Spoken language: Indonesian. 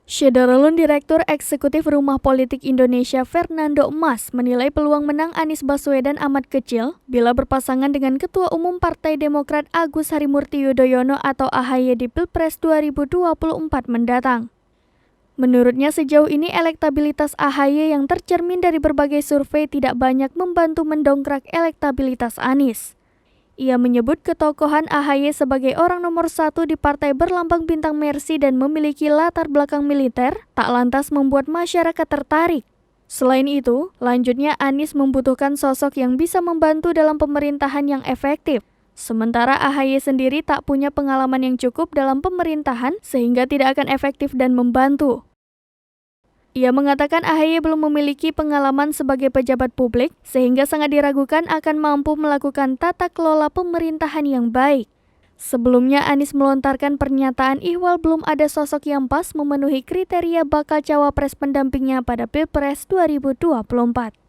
Syederulun Direktur Eksekutif Rumah Politik Indonesia Fernando Mas menilai peluang menang Anies Baswedan amat kecil bila berpasangan dengan Ketua Umum Partai Demokrat Agus Harimurti Yudhoyono atau AHY di Pilpres 2024 mendatang. Menurutnya sejauh ini elektabilitas AHY yang tercermin dari berbagai survei tidak banyak membantu mendongkrak elektabilitas Anies. Ia menyebut ketokohan AHY sebagai orang nomor satu di partai berlambang bintang Mercy dan memiliki latar belakang militer, tak lantas membuat masyarakat tertarik. Selain itu, lanjutnya Anies membutuhkan sosok yang bisa membantu dalam pemerintahan yang efektif. Sementara AHY sendiri tak punya pengalaman yang cukup dalam pemerintahan sehingga tidak akan efektif dan membantu. Ia mengatakan AHY belum memiliki pengalaman sebagai pejabat publik sehingga sangat diragukan akan mampu melakukan tata kelola pemerintahan yang baik. Sebelumnya Anies melontarkan pernyataan ihwal belum ada sosok yang pas memenuhi kriteria bakal cawapres pendampingnya pada Pilpres 2024.